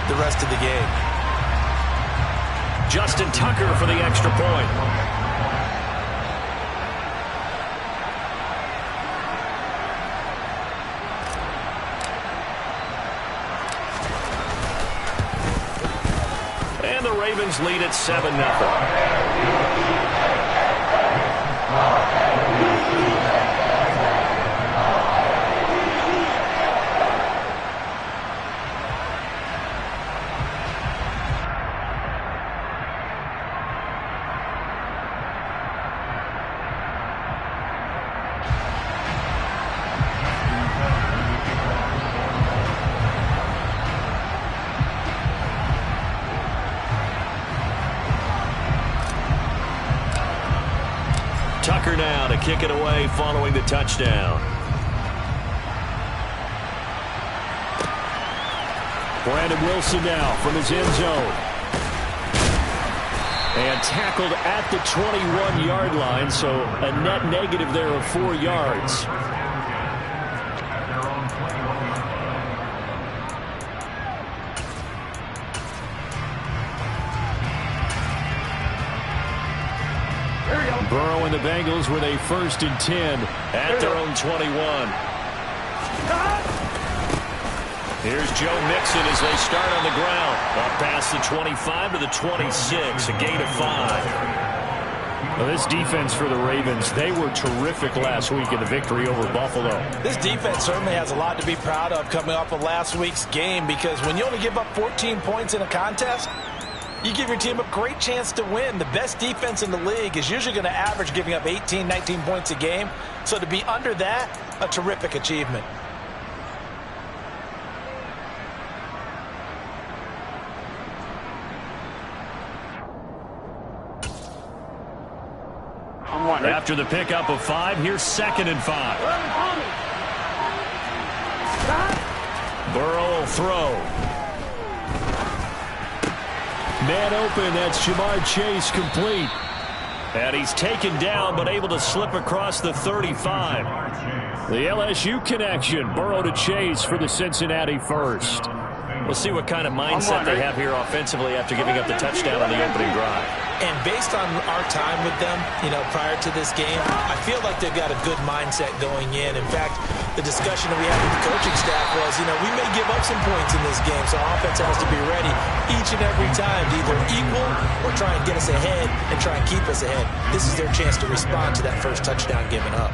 the rest of the game. Justin Tucker for the extra point. And the Ravens lead at 7-0. Tucker now to kick it away following the touchdown. Brandon Wilson now from his end zone. And tackled at the 21-yard line, so a net negative there of 4 yards. Burrow and the Bengals with a 1st and 10 at their own 21. Here's Joe Mixon as they start on the ground. Up past the 25 to the 26, a gain of 5. Well, this defense for the Ravens, they were terrific last week in the victory over Buffalo. This defense certainly has a lot to be proud of coming off of last week's game, because when you only give up 14 points in a contest, you give your team a great chance to win. The best defense in the league is usually going to average giving up 18, 19 points a game. So to be under that, a terrific achievement. After the pickup of 5, here's 2nd and 5. Burrow will throw. Man open, that's Ja'Marr Chase, complete. And he's taken down, but able to slip across the 35. The LSU connection, Burrow to Chase for the Cincinnati first. We'll see what kind of mindset they have here offensively after giving up the touchdown on the opening drive. And based on our time with them, prior to this game, I feel like they've got a good mindset going in. In fact, the discussion that we had with the coaching staff was, we may give up some points in this game, so our offense has to be ready each and every time to either equal or try and get us ahead and try and keep us ahead. This is their chance to respond to that first touchdown given up.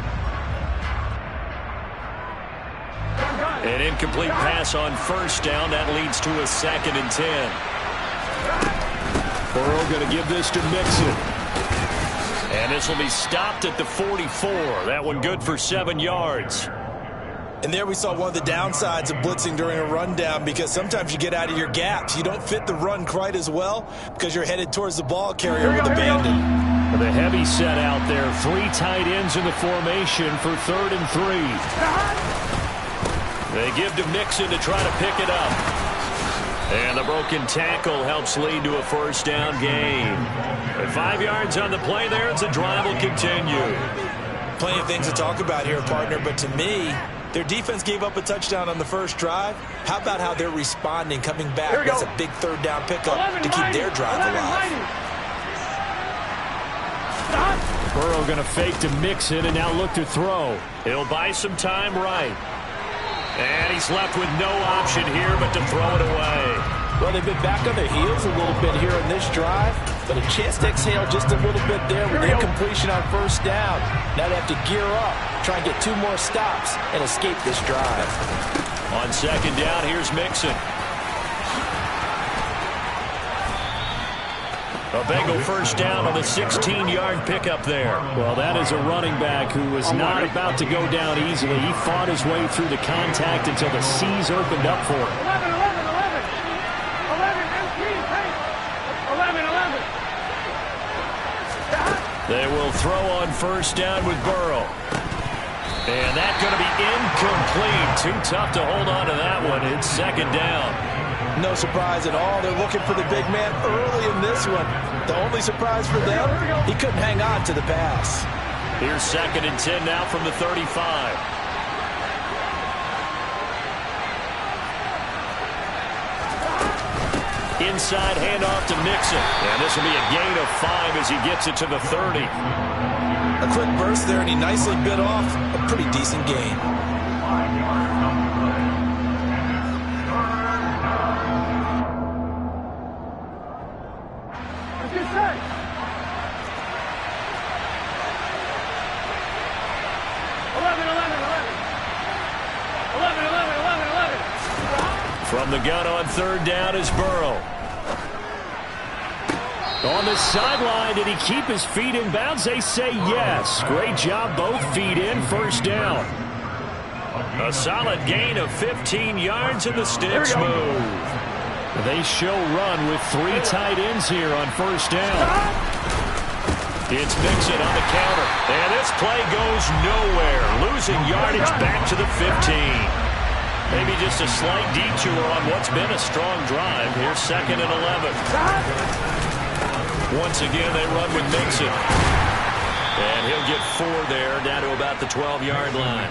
An incomplete pass on 1st down. That leads to a 2nd and 10. Burrow going to give this to Mixon. And this will be stopped at the 44. That one good for 7 yards. And there we saw one of the downsides of blitzing during a rundown, because sometimes you get out of your gaps. You don't fit the run quite as well because you're headed towards the ball carrier with abandon. The heavy set out there. 3 tight ends in the formation for 3rd and 3. They give to Mixon to try to pick it up. And the broken tackle helps lead to a 1st down gain. At 5 yards on the play there, the drive will continue. Plenty of things to talk about here, partner, but to me, their defense gave up a touchdown on the first drive. How about how they're responding, coming back? That's a big 3rd down pickup to keep their drive alive. Burrow going to fake to Mixon and now look to throw. He'll buy some time right. And he's left with no option here but to throw it away. Well, they've been back on their heels a little bit here in this drive, but a chance to exhale just a little bit there with incompletion on 1st down. Now they have to gear up, try and get 2 more stops and escape this drive. On 2nd down, here's Mixon. A Bengal 1st down on the 16-yard pickup there. Well, that is a running back who was not about to go down easily. He fought his way through the contact until the C's opened up for him. 11. They will throw on 1st down with Burrow. And that's going to be incomplete. Too tough to hold on to that one. It's 2nd down. No surprise at all. They're looking for the big man early in this one. The only surprise for them, he couldn't hang on to the pass. Here's 2nd and 10 now from the 35. Inside handoff to Mixon. And this will be a gain of 5 as he gets it to the 30. A quick burst there, and he nicely bit off a pretty decent gain. From the gun on third down is Burrow. On the sideline, did he keep his feet in bounds? They say yes. Great job, both feet in, first down. A solid gain of 15 yards in the sticks move. They show run with 3 tight ends here on first down. It's Mixon on the counter. And this play goes nowhere. Losing yardage back to the 15. Maybe just a slight detour on what's been a strong drive. Here's 2nd and 11. Once again, they run with Mixon. And he'll get 4 there, down to about the 12-yard line.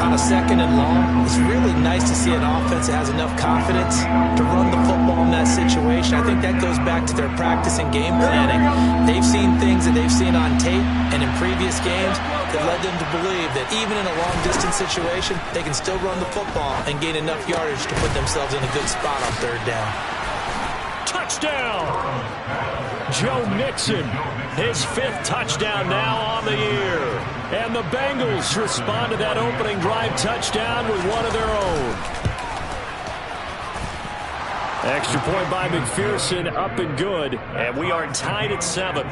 On a 2nd and long, it's really nice to see an offense that has enough confidence to run the football in that situation. I think that goes back to their practice and game planning. They've seen things that they've seen on tape and in previous games that led them to believe that even in a long-distance situation, they can still run the football and gain enough yardage to put themselves in a good spot on third down. Touchdown! Joe Mixon, his 5th touchdown now on the year. And the Bengals respond to that opening drive touchdown with one of their own. Extra point by McPherson, up and good. And we are tied at 7.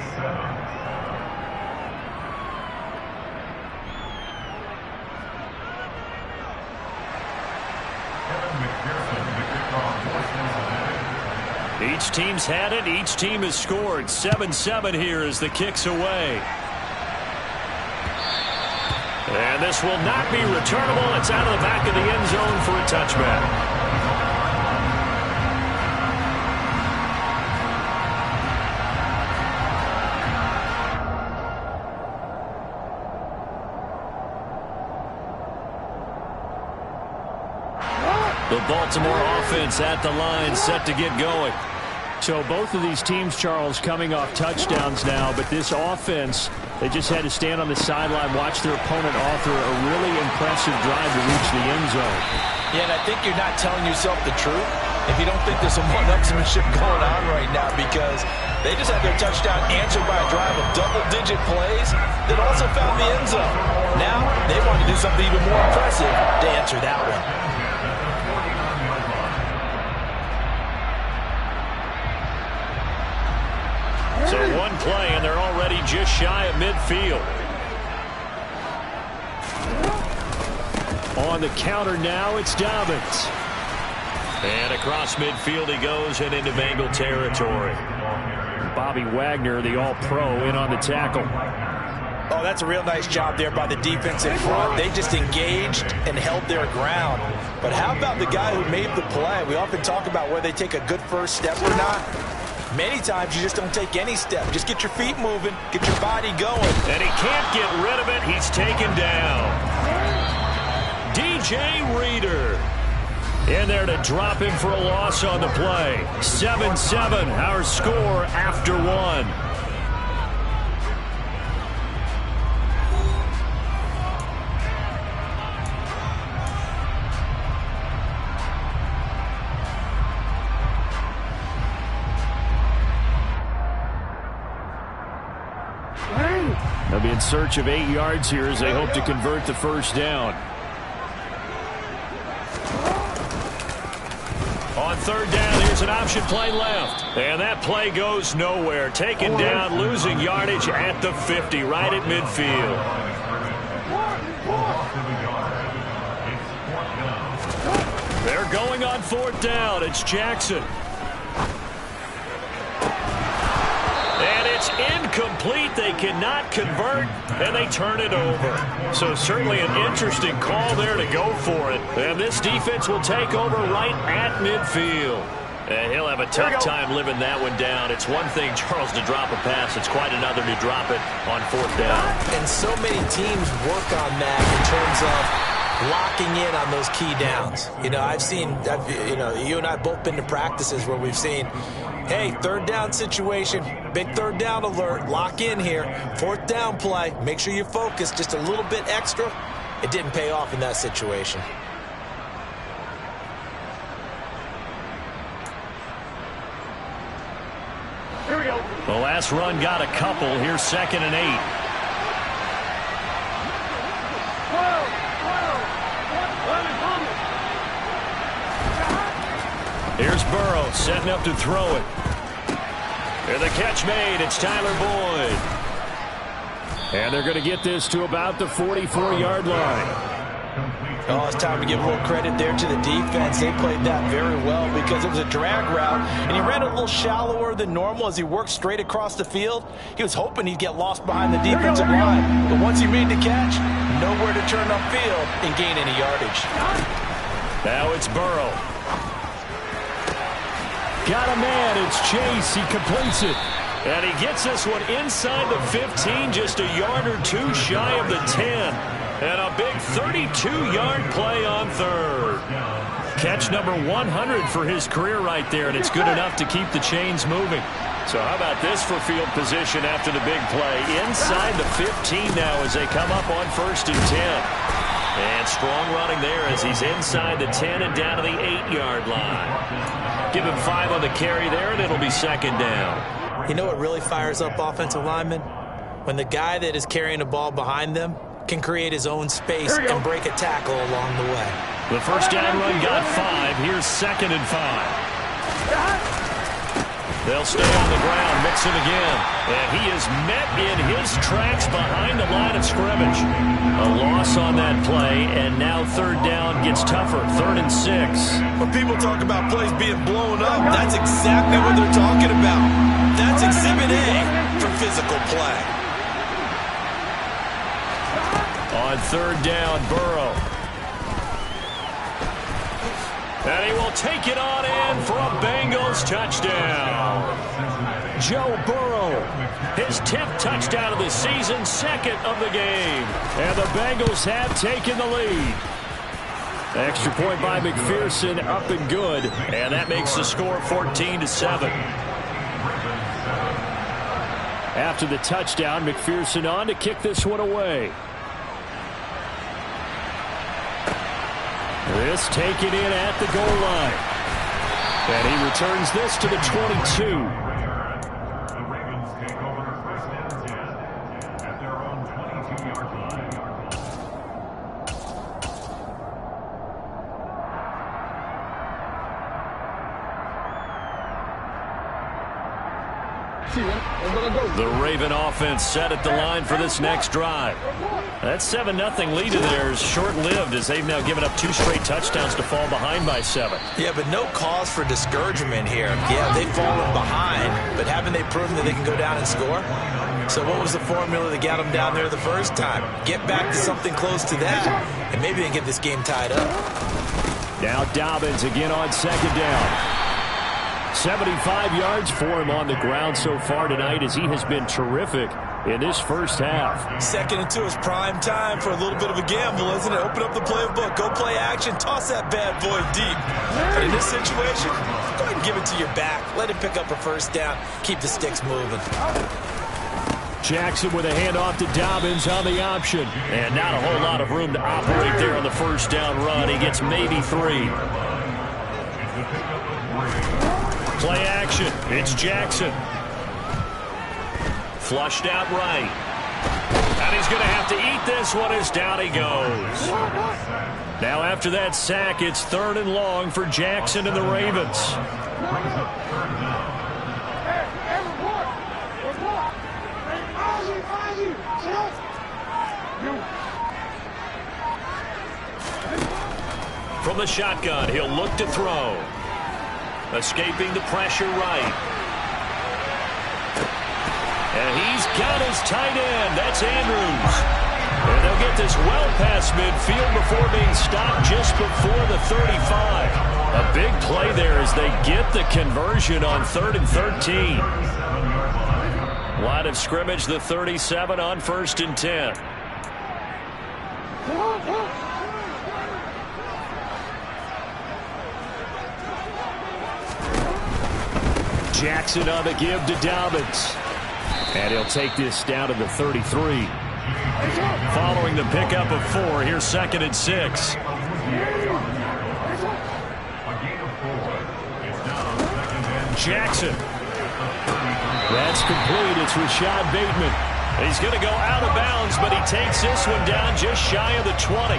Each team's had it. Each team has scored. 7-7 here as the kick's away. And this will not be returnable. It's out of the back of the end zone for a touchback. The Baltimore offense at the line, set to get going. So both of these teams, Charles, coming off touchdowns now, but this offense, they just had to stand on the sideline, watch their opponent author a really impressive drive to reach the end zone. Yeah, and I think you're not telling yourself the truth if you don't think there's some one-upsmanship going on right now, because they just had their touchdown answered by a drive of double-digit plays that also found the end zone. Now they want to do something even more impressive to answer that one. So one play, and they're already just shy of midfield. On the counter now, it's Dobbins. And across midfield he goes and into Bengal territory. Bobby Wagner, the All-Pro, in on the tackle. Oh, that's a real nice job there by the defense in front. They just engaged and held their ground. But how about the guy who made the play? We often talk about whether they take a good first step or not. Many times you just don't take any step. Just get your feet moving, get your body going. And he can't get rid of it. He's taken down. DJ Reader in there to drop him for a loss on the play. 7-7, our score after 1. They'll be in search of 8 yards here as they hope to convert the first down. On third down, here's an option play left. And that play goes nowhere. Taken down, losing yardage at the 50, right at midfield. They're going on fourth down. It's Jackson. It's incomplete. They cannot convert, and they turn it over. So certainly an interesting call there to go for it. And this defense will take over right at midfield. And he'll have a tough time living that one down. It's one thing, Charles, to drop a pass. It's quite another to drop it on fourth down. And so many teams work on that in terms of locking in on those key downs. You know, you and I both been to practices where we've seen, hey, third down situation, big third down alert, lock in here, fourth down play, make sure you focus just a little bit extra. It didn't pay off in that situation. Here we go. The last run got a couple. Here's 2nd and 8. Here's Burrow setting up to throw it. And the catch made. It's Tyler Boyd. And they're going to get this to about the 44-yard line. Oh, it's time to give a little credit there to the defense. They played that very well because it was a drag route, and he ran a little shallower than normal as he worked straight across the field. He was hoping he'd get lost behind the defensive line, but once he made the catch, nowhere to turn upfield and gain any yardage. Now it's Burrow. Got a man. It's Chase. He completes it. And he gets this one inside the 15, just a yard or two shy of the 10. And a big 32-yard play on third. Catch number 100 for his career right there, and it's good enough to keep the chains moving. So how about this for field position after the big play? Inside the 15 now as they come up on 1st and 10. And strong running there as he's inside the 10 and down to the 8-yard line. Give him 5 on the carry there, and it'll be 2nd down. You know what really fires up offensive linemen? When the guy that is carrying the ball behind them can create his own space and break a tackle along the way. The first down run got 5. Here's 2nd and 5. They'll stay on the ground, mix him again. And he is met in his tracks behind the line of scrimmage. A loss on that play, and now 3rd down gets tougher. 3rd and 6. When people talk about plays being blown up, that's exactly what they're talking about. That's Exhibit A for physical play. On 3rd down, Burrow. And he will take it on in for a Bengals touchdown. Joe Burrow, his 10th touchdown of the season, 2nd of the game. And the Bengals have taken the lead. Extra point by McPherson, up and good. And that makes the score 14-7. After the touchdown, McPherson on to kick this one away. This taken in at the goal line. And he returns this to the 22. The Raven offense set at the line for this next drive. That 7-0 lead of theirs short-lived as they've now given up 2 straight touchdowns to fall behind by 7. Yeah, but no cause for discouragement here. Yeah, they've fallen behind, but haven't they proven that they can go down and score? So what was the formula that got them down there the first time? Get back to something close to that, and maybe they can get this game tied up. Now Dobbins again on 2nd down. 75 yards for him on the ground so far tonight as he has been terrific in this first half. 2nd and 2 is prime time for a little bit of a gamble, isn't it? Open up the playbook, go play action, toss that bad boy deep. But in this situation, go ahead and give it to your back. Let him pick up a first down. Keep the sticks moving. Jackson with a handoff to Dobbins on the option. And not a whole lot of room to operate there on the first down run. He gets maybe 3. Play action. It's Jackson. Flushed out right. And he's going to have to eat this one as down he goes. Now after that sack, it's 3rd and long for Jackson and the Ravens. From the shotgun, he'll look to throw. Escaping the pressure right. And he's got his tight end. That's Andrews. And they'll get this well past midfield before being stopped just before the 35. A big play there as they get the conversion on 3rd and 13. Line of scrimmage, the 37 on 1st and 10. Jackson on the give to Dobbins. And he'll take this down to the 33. Following the pickup of 4, here's 2nd and 6. Jackson. That's complete. It's Rashad Bateman. He's going to go out of bounds, but he takes this one down just shy of the 20.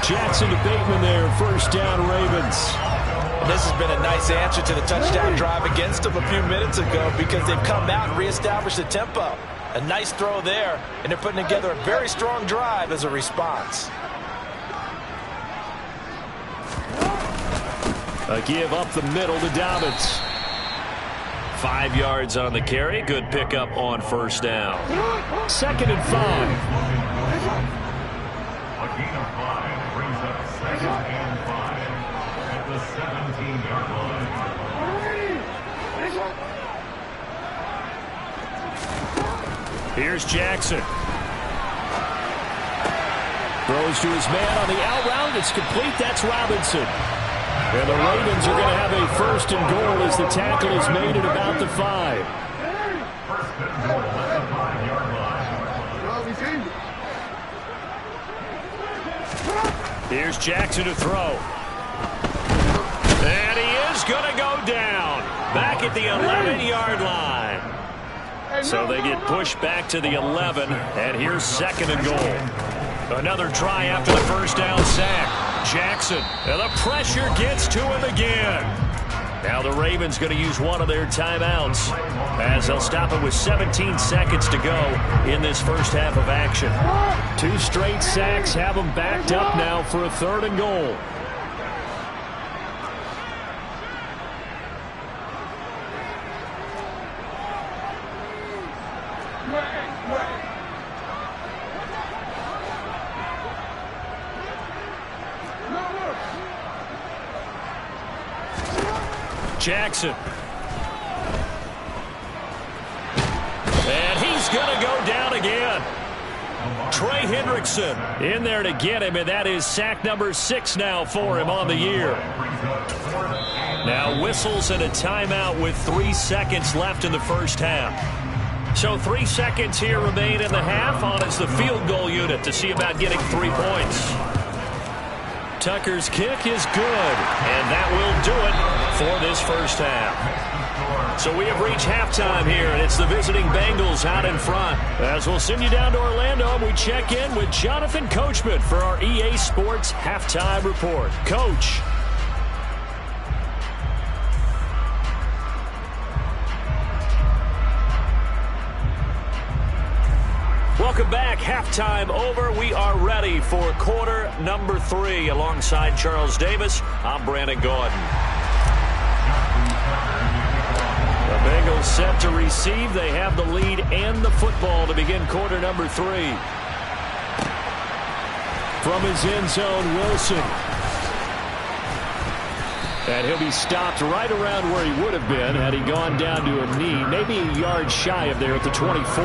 Jackson to Bateman there. First down, Ravens. This has been a nice answer to the touchdown drive against them a few minutes ago because they've come out and reestablished the tempo. A nice throw there, and they're putting together a very strong drive as a response. A give up the middle to Dobbins. 5 yards on the carry. Good pickup on first down. 2nd and 5. A gain of 5 brings up 2nd and 5 at the 17-yard line. Here's Jackson. Throws to his man on the out route. It's complete. That's Robinson. And the Ravens are going to have a 1st and goal as the tackle is made at about the 5. 1st and goal at the 5-yard line. Here's Jackson to throw. And he is going to go down. Back at the 11-yard line. So they get pushed back to the 11. And here's 2nd and goal. Another try after the first down sack. Jackson, and the pressure gets to him again. Now the Ravens going to use one of their timeouts as they'll stop it with 17 seconds to go in this first half of action. 2 straight sacks have them backed up now for a 3rd and goal. Jackson. And he's going to go down again. Trey Hendrickson in there to get him, and that is sack number 6 now for him on the year. Now whistles and a timeout with 3 seconds left in the first half. So 3 seconds here remain in the half on as the field goal unit to see about getting 3 points. Tucker's kick is good, and that will do it for this first half. So we have reached halftime here, and it's the visiting Bengals out in front. As we'll send you down to Orlando, and we check in with Jonathan Coachman for our EA Sports Halftime Report. Coach. Welcome back. Halftime over. We are ready for quarter number 3. Alongside Charles Davis, I'm Brandon Gordon. The Bengals set to receive. They have the lead and the football to begin quarter number 3. From his end zone, Wilson. And he'll be stopped right around where he would have been had he gone down to a knee, maybe a yard shy of there at the 24.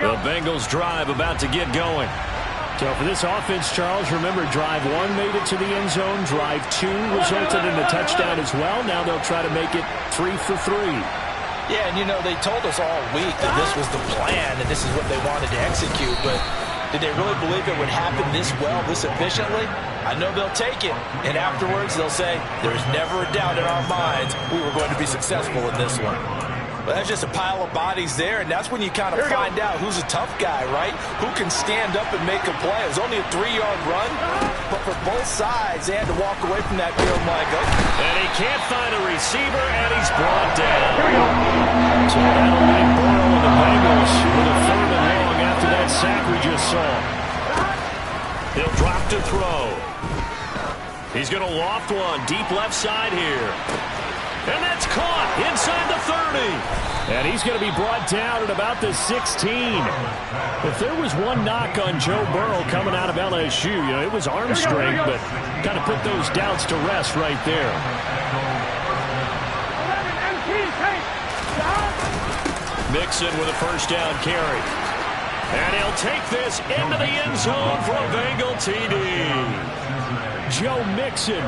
The Bengals drive about to get going. So for this offense, Charles, remember drive 1 made it to the end zone. Drive 2 resulted in a touchdown as well. Now they'll try to make it 3 for 3. Yeah, and you know, they told us all week that this was the plan and this is what they wanted to execute. But did they really believe it would happen this well, this efficiently? I know they'll take it. And afterwards they'll say, there's never a doubt in our minds we were going to be successful in this one. But that's just a pile of bodies there, and that's when you kind of find out who's a tough guy, right? Who can stand up and make a play. It was only a 3-yard run, but for both sides, they had to walk away from that field like, oh. And he can't find a receiver, and he's brought down. So that'll leave Burrow and the Bengals with a 3rd and long after that sack we just saw. He'll drop to throw. He's going to loft one deep left side here. And that's caught inside the 30. And he's going to be brought down at about the 16. If there was one knock on Joe Burrow coming out of LSU, you know, it was arm strength, but kind of put those doubts to rest right there. Mixon with a first down carry. And he'll take this into the end zone for a Bengal TD. Joe Mixon,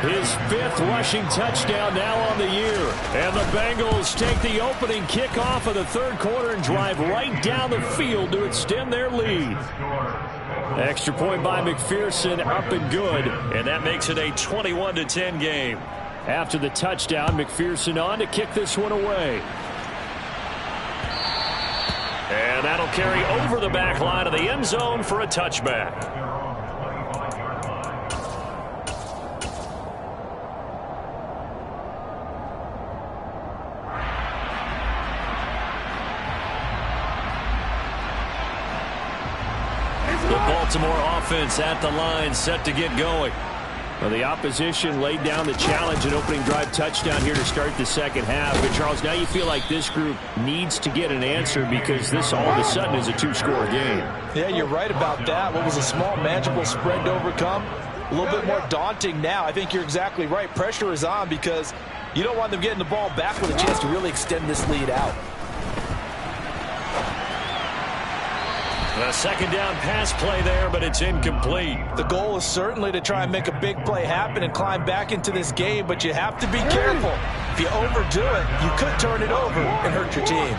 his 5th rushing touchdown now on the year. And the Bengals take the opening kickoff of the 3rd quarter and drive right down the field to extend their lead. Extra point by McPherson, up and good. And that makes it a 21-10 game. After the touchdown, McPherson on to kick this one away. And that'll carry over the back line of the end zone for a touchback. The Baltimore offense at the line, set to get going. Well, the opposition laid down the challenge and opening drive touchdown here to start the second half. But, Charles, now you feel like this group needs to get an answer because this all of a sudden is a 2-score game. Yeah, you're right about that. What was a small, manageable spread to overcome? A little bit more daunting now. I think you're exactly right. Pressure is on because you don't want them getting the ball back with a chance to really extend this lead out. A second down pass play there, but it's incomplete. The goal is certainly to try and make a big play happen and climb back into this game, but you have to be careful. If you overdo it, you could turn it over and hurt your team.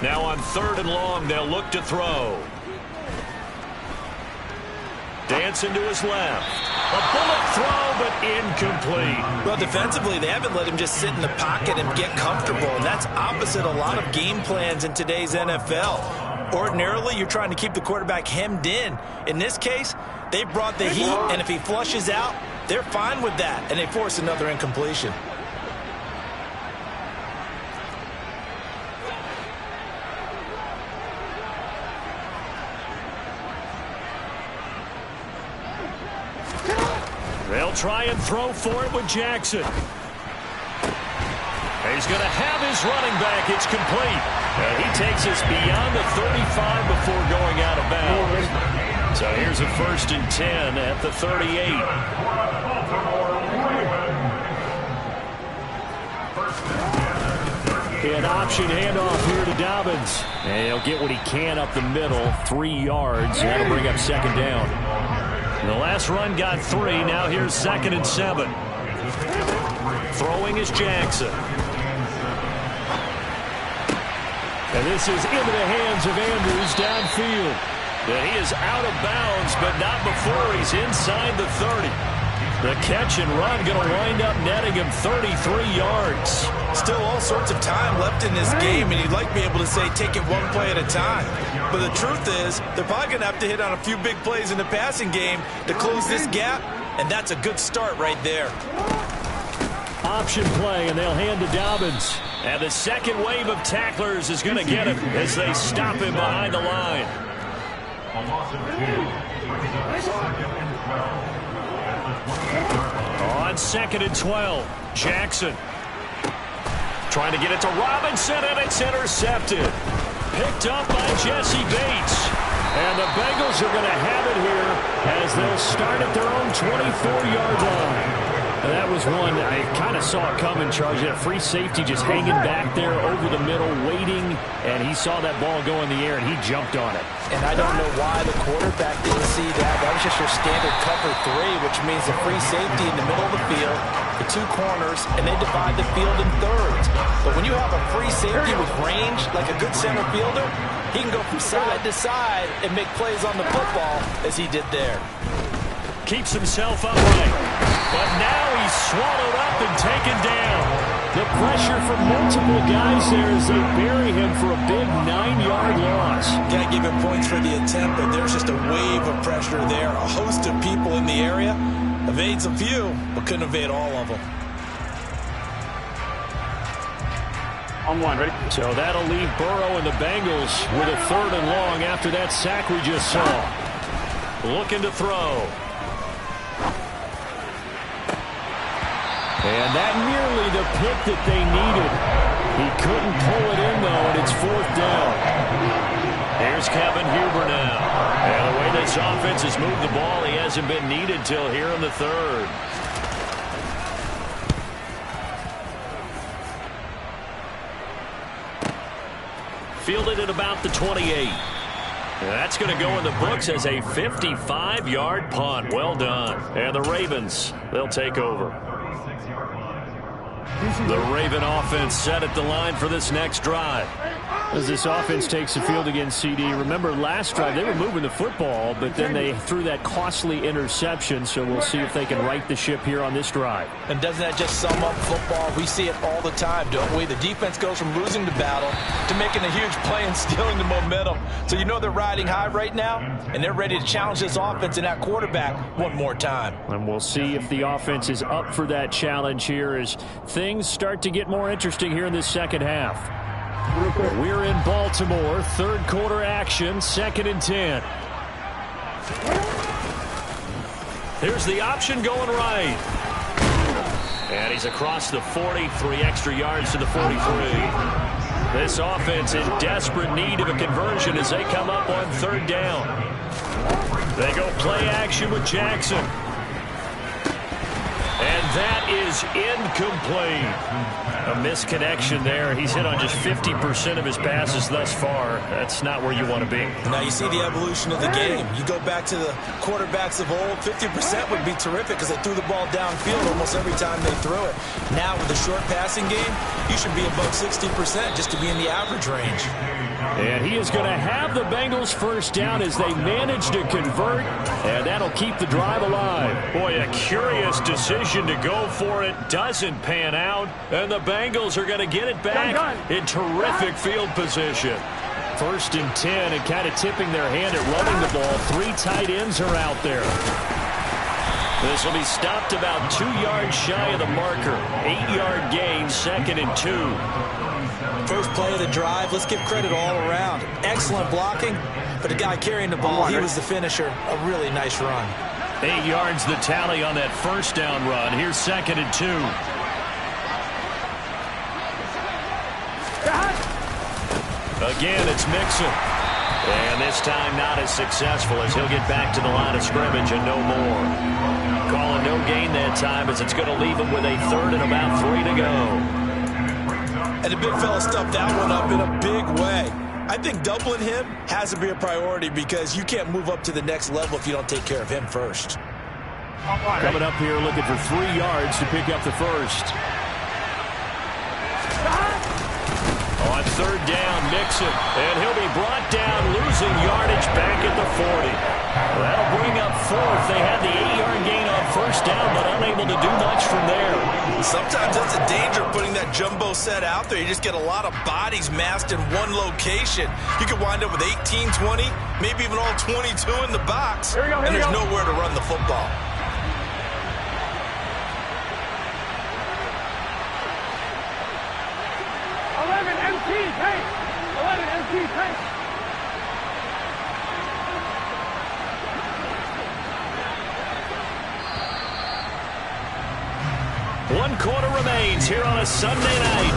Now on 3rd and long, they'll look to throw. Dancing to his left. A bullet throw, but incomplete. Well, defensively, they haven't let him just sit in the pocket and get comfortable, and that's opposite a lot of game plans in today's NFL. Ordinarily, you're trying to keep the quarterback hemmed in. In this case, they brought the heat, and if he flushes out, they're fine with that, and they force another incompletion. They'll try and throw for it with Jackson. He's going to have his running back. It's complete. And he takes us beyond the 35 before going out of bounds. So here's a 1st and 10 at the 38. An option handoff here to Dobbins. And he'll get what he can up the middle, 3 yards. And that'll bring up 2nd down. The last run got 3. Now here's 2nd and 7. Throwing is Jackson. And this is into the hands of Andrews downfield. And he is out of bounds, but not before he's inside the 30. The catch and run going to wind up netting him 33 yards. Still all sorts of time left in this game, and you'd like to be able to say take it one play at a time. But the truth is, they're probably going to have to hit on a few big plays in the passing game to close this gap, and that's a good start right there. Option play, and they'll hand to Dobbins. And the second wave of tacklers is going to get him as they stop him behind the line. A loss of 2. On 2nd and 12, Jackson trying to get it to Robinson, and it's intercepted. Picked up by Jesse Bates. And the Bengals are going to have it here as they'll start at their own 24-yard line. And that was one I kind of saw it coming, Charge. That free safety just hanging back there over the middle, waiting, and he saw that ball go in the air, and he jumped on it. And I don't know why the quarterback didn't see that. That was just your standard cover 3, which means a free safety in the middle of the field, the 2 corners, and they divide the field in thirds. But when you have a free safety with range, like a good center fielder, he can go from side to side and make plays on the football as he did there. Keeps himself upright, but now he's swallowed up and taken down. The pressure from multiple guys there as they bury him for a big 9-yard loss. Can't give him points for the attempt, but there's just a wave of pressure there. A host of people in the area. Evades a few, but couldn't evade all of them. On 1, ready? So that'll leave Burrow and the Bengals with a 3rd and long after that sack we just saw. Looking to throw. And that nearly the pick that they needed. He couldn't pull it in, though, and it's 4th down. Here's Kevin Huber now. And the way this offense has moved the ball, he hasn't been needed till here in the third. Fielded at about the 28. That's going to go in the books as a 55-yard punt. Well done. And the Ravens, they'll take over. The Raven offense set at the line for this next drive. As this offense takes the field against CD, remember last drive they were moving the football, but then they threw that costly interception, so we'll see if they can right the ship here on this drive. And doesn't that just sum up football? We see it all the time, don't we? The defense goes from losing the battle to making a huge play and stealing the momentum. So you know they're riding high right now, and they're ready to challenge this offense and that quarterback one more time. And we'll see if the offense is up for that challenge here as things start to get more interesting here in this second half. We're in Baltimore, third quarter action, 2nd and 10. Here's the option going right. And he's across the 40, 3 extra yards to the 43. This offense in desperate need of a conversion as they come up on 3rd down. They go play action with Jackson. And that is incomplete. A misconnection there. He's hit on just 50% of his passes thus far. That's not where you want to be. Now you see the evolution of the game. You go back to the quarterbacks of old, 50% would be terrific because they threw the ball downfield almost every time they threw it. Now with the short passing game, you should be above 60% just to be in the average range. And he is going to have the Bengals first down as they manage to convert, and that'll keep the drive alive. Boy, a curious decision to go for it. Doesn't pan out, and the Bengals are going to get it back in terrific field position. 1st and 10, and kind of tipping their hand at running the ball. 3 tight ends are out there. This will be stopped about 2 yards shy of the marker. 8-yard gain, 2nd and 2. First play of the drive, let's give credit all around. Excellent blocking, but the guy carrying the ball, he was the finisher. A really nice run. 8 yards the tally on that first down run. Here's 2nd and 2. Again, it's Mixon. And this time not as successful as he'll get back to the line of scrimmage and no more. Calling no gain that time as it's going to leave him with a 3rd and about 3 to go. And the big fella stuffed that one up in a big way. I think doubling him has to be a priority because you can't move up to the next level if you don't take care of him first. Coming up here looking for 3 yards to pick up the first. On 3rd down, Mixon. And he'll be brought down, losing yardage back at the 40. That'll bring up 4th. They had the 8-yard gain on 1st down, but unable to do much from there. Sometimes that's the danger of putting that jumbo set out there. You just get a lot of bodies massed in one location. You could wind up with 18, 20, maybe even all 22 in the box, and there's nowhere to run the football. One quarter remains here on a Sunday night.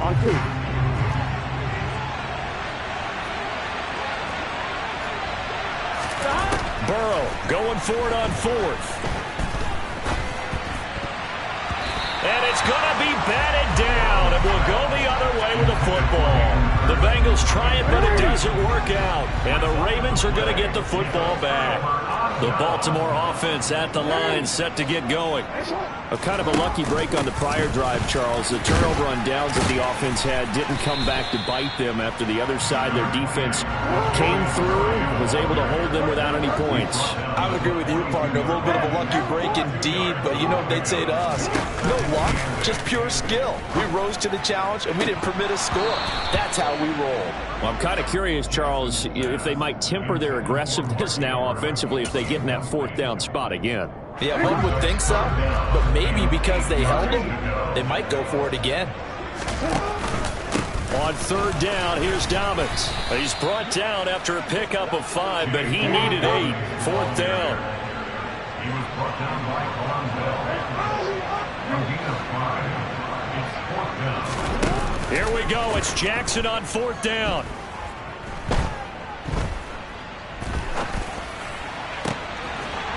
On 2. Burrow going for it on 4th. And it's going to be batted down, and we'll go the other way with the football. The Bengals try it, but it doesn't work out. And the Ravens are going to get the football back. The Baltimore offense at the line, set to get going. A kind of a lucky break on the prior drive, Charles. The turnover on downs that the offense had didn't come back to bite them after the other side. Their defense came through, was able to hold them without any points. I would agree with you, partner. A little bit of a lucky break indeed, but you know what they'd say to us? No luck, just pure skill. We rose to the challenge, and we didn't permit a score. That's how we roll. Well, I'm kind of curious, Charles, if they might temper their aggressiveness now offensively if they get in that 4th down spot again. Yeah, one would think so, but maybe because they held him, they might go for it again. On third down, here's Dobbins. He's brought down after a pickup of 5, but he needed 8. Fourth down. He was brought down by Carnville. A gain of 5. It's 4th down. Here we go. It's Jackson on 4th down.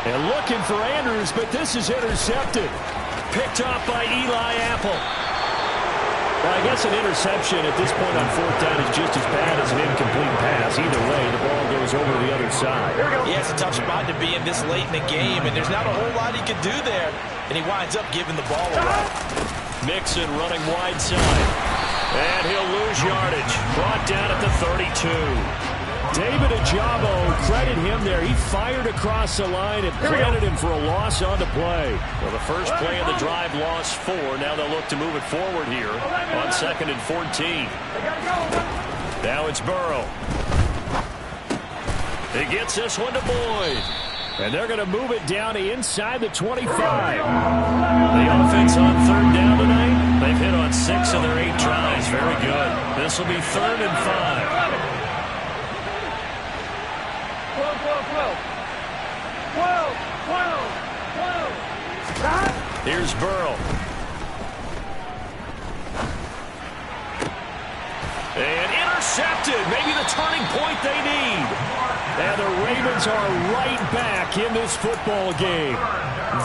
And looking for Andrews, but this is intercepted. Picked off by Eli Apple. Well, I guess an interception at this point on 4th down is just as bad as an incomplete pass. Either way, the ball goes over to the other side. Yeah, it's a tough spot to be in this late in the game, and there's not a whole lot he could do there. And he winds up giving the ball away. Mixon running wide side. And he'll lose yardage. Brought down at the 32. David Ojabo, credit him there. He fired across the line and planted him for a loss on the play. Well, the first play of the drive lost 4. Now they'll look to move it forward here on 2nd and 14. Now it's Burrow. He gets this one to Boyd. And they're going to move it down to inside the 25. The offense on 3rd down tonight. They've hit on 6 of their 8 tries. Very good. This will be 3rd and 5. Here's Burrow. And intercepted. Maybe the turning point they need. And the Ravens are right back in this football game.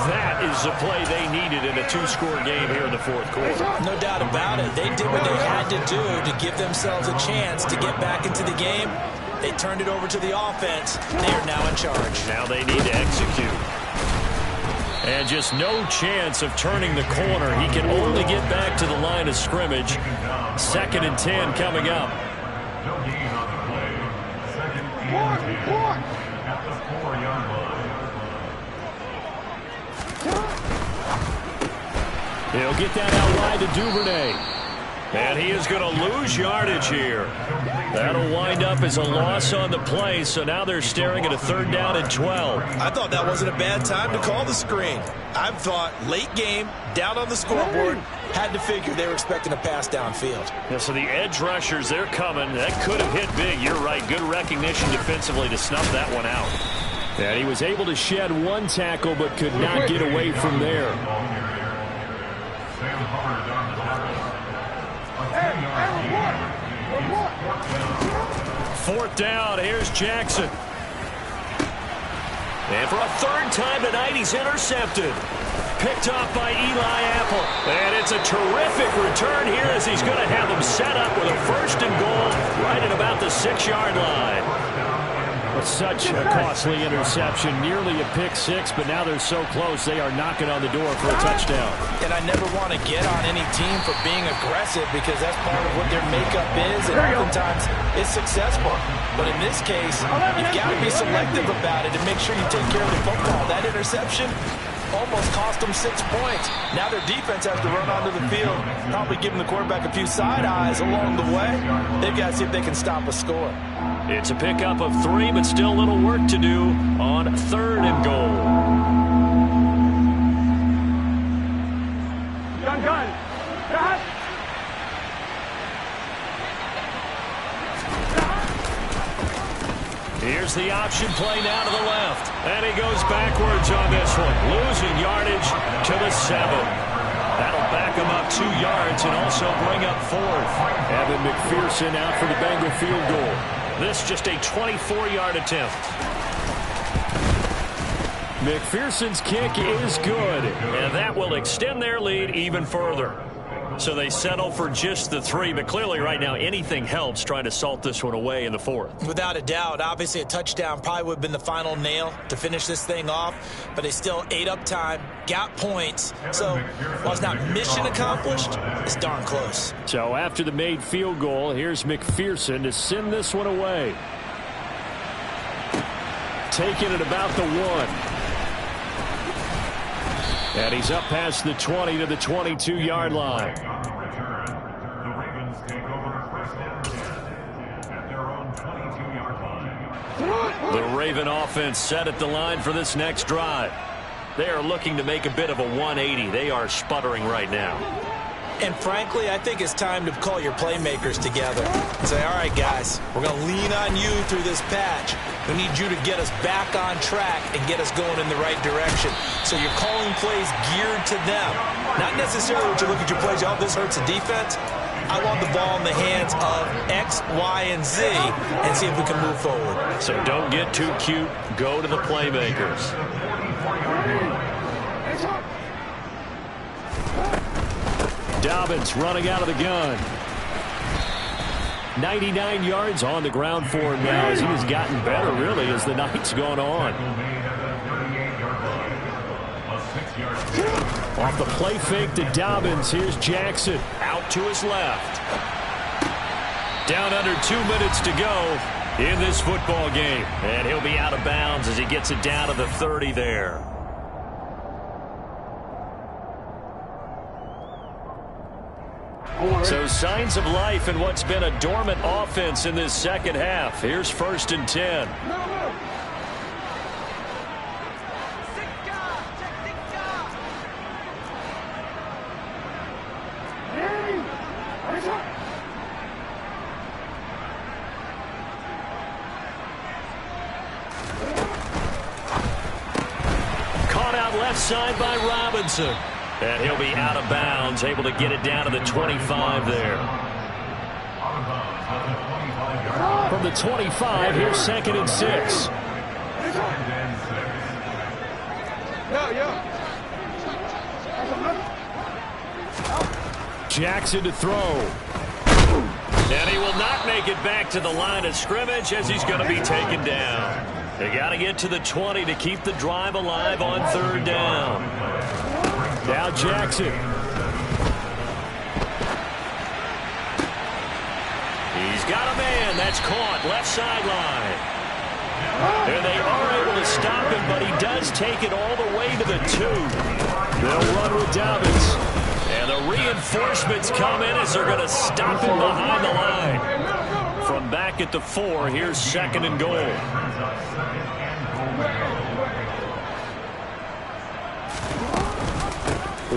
That is the play they needed in a 2-score game here in the 4th quarter. No doubt about it. They did what they had to do to give themselves a chance to get back into the game. They turned it over to the offense. They are now in charge. Now they need to execute. And just no chance of turning the corner. He can only get back to the line of scrimmage. 2nd and 10 coming up. No gain on the play. 2nd and 10 at the 4-yard line. He'll get that out wide to Duvernay. And he is going to lose yardage here. That'll wind up as a loss on the play, so now they're staring at a 3rd down and 12. I thought that wasn't a bad time to call the screen. I thought late game, down on the scoreboard, had to figure they were expecting a pass downfield. Yeah, so the edge rushers, they're coming. That could have hit big. You're right. Good recognition defensively to snuff that one out. And he was able to shed 1 tackle but could not get away from there. Sam Hubbard on the tackle. 4th down, here's Jackson. And for a 3rd time tonight, he's intercepted. Picked off by Eli Apple. And it's a terrific return here as he's going to have them set up with a 1st and goal right at about the 6-yard line. Such a costly interception, nearly a pick-6, but now they're so close they are knocking on the door for a touchdown. And I never want to get on any team for being aggressive because that's part of what their makeup is, and oftentimes it's successful. But in this case, you've got to be selective about it and make sure you take care of the football. That interception almost cost them 6 points. Now their defense has to run onto the field, probably giving the quarterback a few side eyes along the way. They've got to see if they can stop a score. It's a pickup of 3, but still a little work to do on 3rd and goal. Gun. Here's the option play now to the left. And he goes backwards on this one. Losing yardage to the 7. That'll back him up 2 yards and also bring up 4th. Evan McPherson out for the Bengal field goal. This just a 24-yard attempt. McPherson's kick is good. And that will extend their lead even further. So they settle for just the 3, but clearly right now anything helps trying to salt this one away in the 4th. Without a doubt, obviously a touchdown probably would have been the final nail to finish this thing off, but they still ate up time, got points. So while it's not mission accomplished, it's darn close. So after the made field goal, here's McPherson to send this one away. Taking it about the 1. And he's up past the 20 to the 22-yard line. On the return, the Ravens take over 1st and 10 at their own 22-yard line. The Raven offense set at the line for this next drive. They are looking to make a bit of a 180. They are sputtering right now. And frankly, I think it's time to call your playmakers together and say, all right, guys, we're going to lean on you through this patch. We need you to get us back on track and get us going in the right direction. So you're calling plays geared to them. Not necessarily when you look at your plays, oh, this hurts the defense. I want the ball in the hands of X, Y, and Z and see if we can move forward. So don't get too cute. Go to the playmakers. Dobbins running out of the gun. 99 yards on the ground for him now as he has gotten better, really, as the night's gone on. Off the play fake to Dobbins. Here's Jackson out to his left. Down under 2 minutes to go in this football game. And he'll be out of bounds as he gets it down to the 30 there. So signs of life in what's been a dormant offense in this second half. Here's 1st and 10. Caught out left side by Robinson. And he'll be out of bounds, able to get it down to the 25 there. From the 25, here's 2nd and 6. Jackson to throw. And he will not make it back to the line of scrimmage as he's going to be taken down. They got to get to the 20 to keep the drive alive on 3rd down. Now Jackson. He's got a man. That's caught. Left sideline. And they are able to stop him, but he does take it all the way to the 2. They'll run with Dobbins. And the reinforcements come in as they're going to stop him behind the line. From back at the 4, here's 2nd and goal.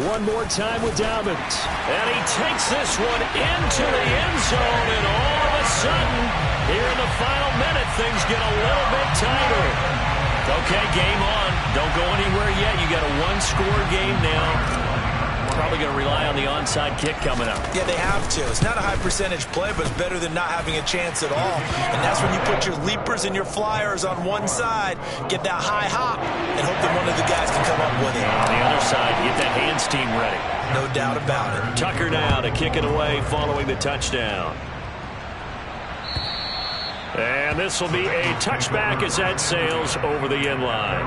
One more time with Dobbins. And he takes this one into the end zone. And all of a sudden, here in the final minute, things get a little bit tighter. Okay, game on. Don't go anywhere yet. You got a one-score game now. Probably going to rely on the onside kick coming up. Yeah, they have to. It's not a high-percentage play, but it's better than not having a chance at all. And that's when you put your leapers and your flyers on one side, get that high hop, and hope that one of the guys can come up with it. On the other side, get that hands team ready. No doubt about it. Tucker now to kick it away following the touchdown. And this will be a touchback as that sails over the end line.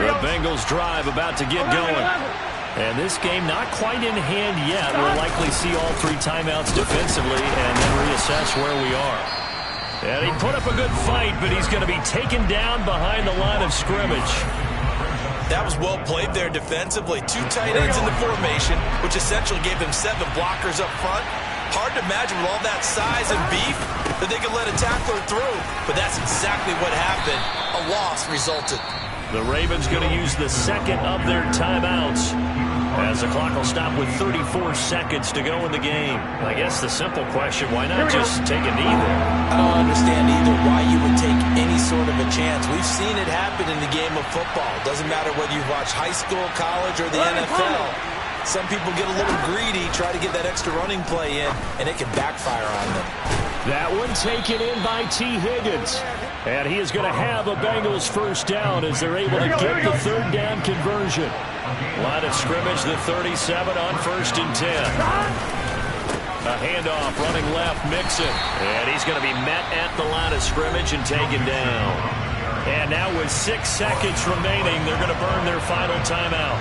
The Bengals drive about to get going. And this game not quite in hand yet. We'll likely see all 3 timeouts defensively and then reassess where we are. And he put up a good fight, but he's going to be taken down behind the line of scrimmage. That was well played there defensively. 2 tight ends in the formation, which essentially gave them 7 blockers up front. Hard to imagine with all that size and beef that they could let a tackler through. But that's exactly what happened. A loss resulted. The Ravens going to use the 2nd of their timeouts as the clock will stop with 34 seconds to go in the game. I guess the simple question, why not just take a knee there? I don't understand either why you would take any sort of a chance. We've seen it happen in the game of football. Doesn't matter whether you watch high school, college, or the NFL. Some people get a little greedy, try to get that extra running play in, and it can backfire on them. That one taken in by T. Higgins. And he is going to have a Bengals 1st down as they're able to get the 3rd down conversion. Line of scrimmage, the 37 on 1st and 10. A handoff running left, Mixon. And he's going to be met at the line of scrimmage and taken down. And now with 6 seconds remaining, they're going to burn their final timeout.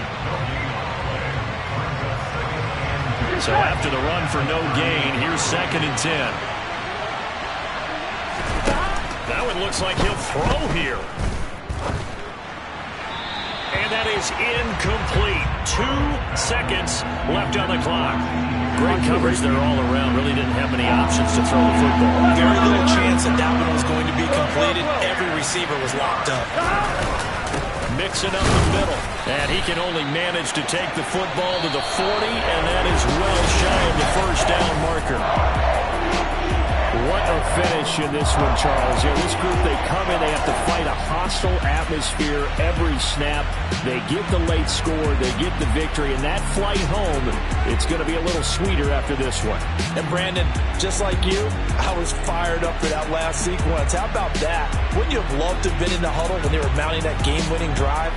So after the run for no gain, here's 2nd and 10. That one looks like he'll throw here. And And that is incomplete. 2 seconds left on the clock. Great coverage there all around. Really didn't have many options to throw the football. Very little chance that that one was going to be completed. Every receiver was locked up. Mixing up the middle. And he can only manage to take the football to the 40, and that is well shy of the first down marker. What a finish in this one, Charles. You know, this group, they come in, they have to fight a hostile atmosphere every snap. They get the late score, they get the victory, and that flight home, it's going to be a little sweeter after this one. And Brandon, just like you, I was fired up for that last sequence. How about that? Wouldn't you have loved to have been in the huddle when they were mounting that game-winning drive?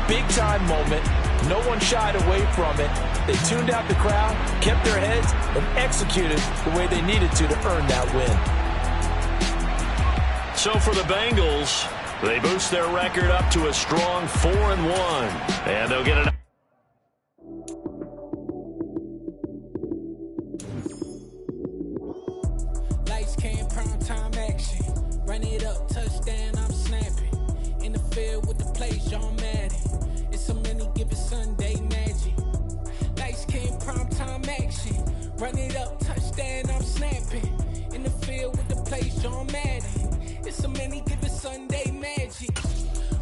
Big-time moment. No one shied away from it. They tuned out the crowd, kept their heads, and executed the way they needed to earn that win. So for the Bengals, they boost their record up to a strong 4-1. And they'll get it. Lights came, prime time action. Run it up, touchdown, I'm snapping. In the field with the plays, John Madden. It's so many, give it Sunday magic. Lights came, prime time action. Run it up, touchdown, I'm snapping. In the field with the plays, John Madden. It's so many, give it Sunday magic.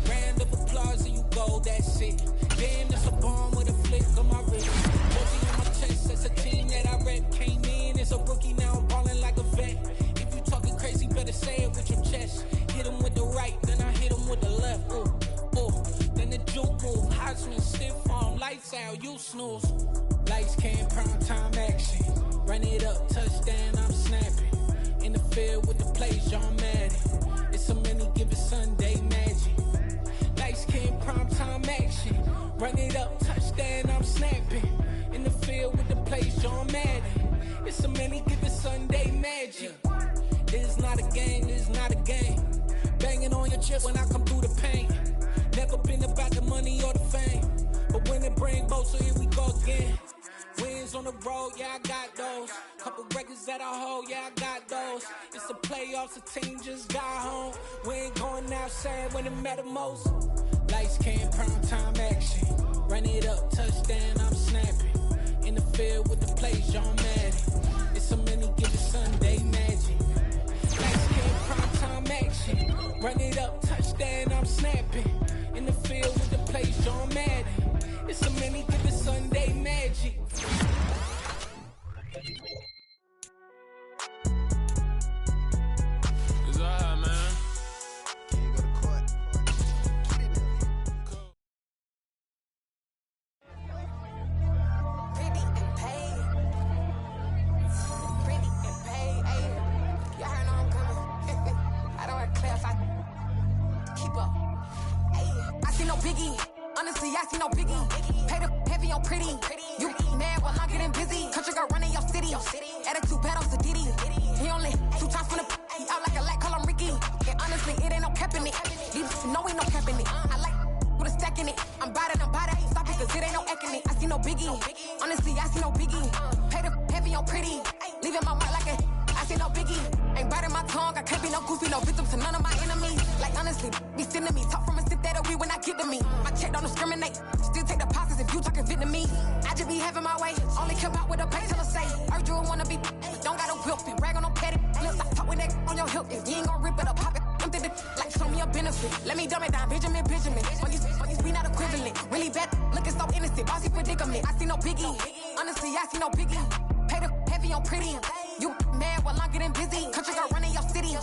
Round of applause and you go, that's it. Damn, that's a bomb with a flick on my wrist. Working on my chest, that's a team that I rep. Came in as a rookie, now I'm balling like a vet. If you talking crazy, better say it with your chest. Hit him with the right, then I hit him with the left. Ooh, ooh. Then the juke move, Heisman stiff arm, lights out, you snooze. Lights came, prime time action. Run it up, touchdown, I'm snapping. In the field with the plays, John Madden. It's so many, give it Sunday magic. Lights came, prime time action. Run it up, touchdown, I'm snapping. In the field with the plays, John Madden. It's so many, give it Sunday magic. This is not a game, this is not a game. Banging on your chest when I come through the pain. Never been about the money or the fame. But when it bring both, so here we go again. Wins on the road, yeah, I got those. Couple records that I hold, yeah, I got those. It's the playoffs, the team just got home. We ain't going outside when it matter most. Lights came, prime time action. Run it up, touchdown, I'm snapping. In the field with the plays, John Madden. It's so many, give it Sunday magic. Lights came, prime time action. Run it up, touchdown, I'm snapping. In the field with the plays, John Madden. It's so many, give it Sunday magic. It's alright, man. Can you go to court? Pretty and paid. Pretty and paid. Ayy. Y'all heard I'm coming. I don't want to clarify. Keep up. Ayy. I see no biggie. Honestly, I see no biggie. Pay the heavy on pretty. You mad while I'm getting busy. Country girl running your city. Attitude bad on Sadiddy. He only 2 times from the he out like a light, call him Ricky. And honestly, it ain't no cap in it. These know ain't no cap in it. I like with a stack in it. I'm bout it. Stop it, cause it ain't no eck in it. I see no biggie. Honestly, I see no biggie. Pay the heavy on pretty. Leaving my mark like a I see no biggie. Ain't biting my tongue. I can't be no goofy, no victim to none of my enemies. Like honestly, be sending me talk from a sip that'll be when I get to me. My check don't discriminate. Still take deposits if you talking Vietnamese. I just be having my way. Only come out with a pay till I say. Urge you wanna be, but don't got no whip. Brag on no petty. Look, I talk with that on your hip. If you ain't gon' rip it up, pop it. I'm thinking like show me a benefit. Let me dumb it down, Benjamin. On these we not equivalent. Really bad, looking so innocent. Bossy predicament. I see no biggie. Honestly, I see no biggie. Pay the heavy on pretty. You mad while I'm getting busy. Country girl running your city.